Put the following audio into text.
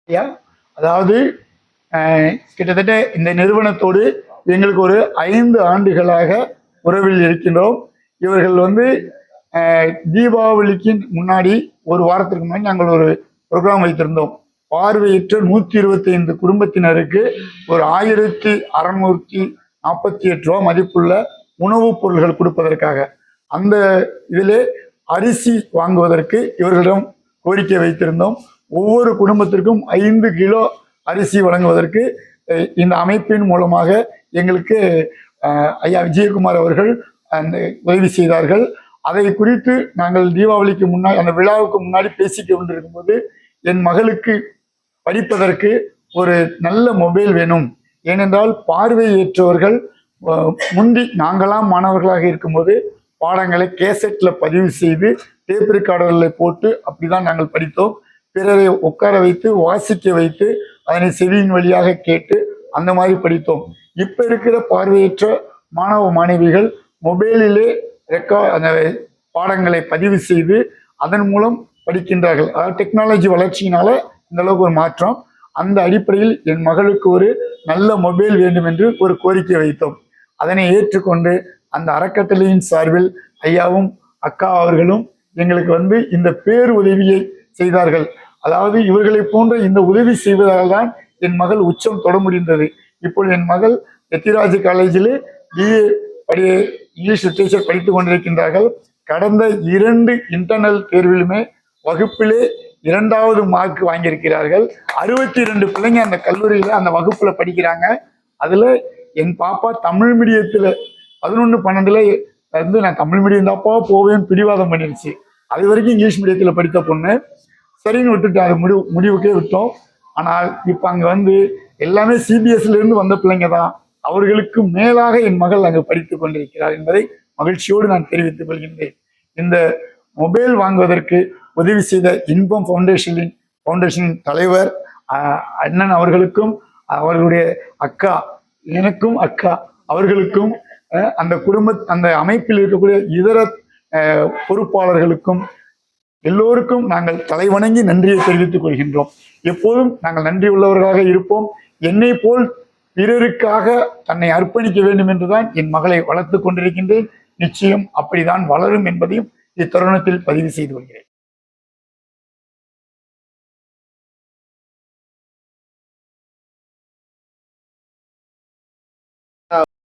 ஐயா, அதாவது கிட்டத்தட்ட இந்த நிறுவனத்தோடு எங்களுக்கு ஒரு 5 ஆண்டுகளாக உறவில் இருக்கின்றோம். இவர்கள் தீபாவளிக்கு முன்னாடி ஒரு வாரத்திற்கு முன்னாடி நாங்கள் ஒரு ப்ரோக்ராம் வைத்திருந்தோம். பார்வையற்ற 125 குடும்பத்தினருக்கு ஒரு 1648 ரூபா மதிப்புள்ள உணவுப் பொருள்கள் கொடுப்பதற்காக அந்த இதிலே அரிசி வாங்குவதற்கு இவர்களிடம் கோரிக்கை வைத்திருந்தோம். ஒவ்வொரு குடும்பத்திற்கும் 5 கிலோ அரிசி வழங்குவதற்கு இந்த அமைப்பின் மூலமாக எங்களுக்கு ஐயா விஜயகுமார் அவர்கள் அந்த உதவி செய்தார்கள். அதை குறித்து நாங்கள் தீபாவளிக்கு முன்னாடி அந்த விழாவுக்கு முன்னாடி பேசிக் கொண்டிருக்கும் போது என் மகளுக்கு படிப்பதற்கு ஒரு நல்ல மொபைல் வேணும். ஏனென்றால் பார்வையற்றவர்கள் முந்தி நாங்களாம் மாணவர்களாக இருக்கும்போது பாடங்களை கேசட்ல பதிவு செய்து டேப் ரெக்கார்டரில் போட்டு அப்படிதான் நாங்கள் படித்தோம். பிறரை உட்கார வைத்து வாசிக்க வைத்து அதனை செவியின் வழியாக கேட்டு அந்த மாதிரி படித்தோம். இப்ப இருக்கிற பார்வையற்ற மாணவ மாணவிகள் மொபைலிலே அந்த பாடங்களை பதிவு செய்து அதன் மூலம் படிக்கின்றார்கள். அதாவது டெக்னாலஜி வளர்ச்சியினால இந்த அளவுக்கு ஒரு மாற்றம். அந்த அடிப்படையில் என் மகளுக்கு ஒரு நல்ல மொபைல் வேண்டும் என்று ஒரு கோரிக்கை வைத்தோம். அதனை ஏற்றுக்கொண்டு அந்த அறக்கட்டளையின் சார்பில் ஐயாவும் அக்கா அவர்களும் எங்களுக்கு இந்த பேர் உதவியை செய்தார்கள். அதாவது இவர்களை போன்ற இந்த உதவி செய்வதால் தான் என் மகள் உச்சம் தொட முடிந்தது. இப்பொழுது என் மகள் எத்திராஜ் காலேஜில் BA இங்கிலீஷ் லிட்ரேச்சர் படித்துக் கொண்டிருக்கின்றார்கள். கடந்த 2 இன்டர்னல் தேர்விலுமே வகுப்பிலே 2வது மார்க் வாங்கியிருக்கிறார்கள். 62 பிள்ளைங்க அந்த கல்லூரியில அந்த வகுப்புல படிக்கிறாங்க. அதுல என் பாப்பா தமிழ் மீடியத்துல 11, 12ல நான் தமிழ் மீடியம் தாப்பா போவேன்னு பிடிவாதம் பண்ணிருச்சு. அது வரைக்கும் இங்கிலீஷ் மீடியத்துல படித்த பொண்ணு. சரின்னு விட்டுட்டு அது முடிவுக்கே விட்டோம். ஆனால் இப்ப அங்க எல்லாமே CBSல இருந்து வந்த பிள்ளைங்க தான். அவர்களுக்கு மேலாக என் மகள் அங்கு படித்துக் கொண்டிருக்கிறார் என்பதை மகிழ்ச்சியோடு நான் தெரிவித்துக் கொள்கின்றேன். இந்த மொபைல் வாங்குவதற்கு உதவி செய்த இன்பம் ஃபவுண்டேஷனின் தலைவர் அண்ணன் அவர்களுக்கும் அவர்களுடைய அக்கா, எனக்கும் அக்கா அவர்களுக்கும் அந்த அமைப்பில் இருக்கக்கூடிய இதர பொறுப்பாளர்களுக்கும் எல்லோருக்கும் நாங்கள் தலைவணங்கி நன்றியை தெரிவித்துக் கொள்கின்றோம். எப்போதும் நாங்கள் நன்றி உள்ளவர்களாக இருப்போம். என்னை போல் பிறருக்காக தன்னை அர்ப்பணிக்க வேண்டும் என்றுதான் என் மகளை வளர்த்து கொண்டிருக்கின்றேன். நிச்சயம் அப்படிதான் வளரும் என்பதையும் இத்தருணத்தில் பதிவு செய்து கொள்கிறேன்.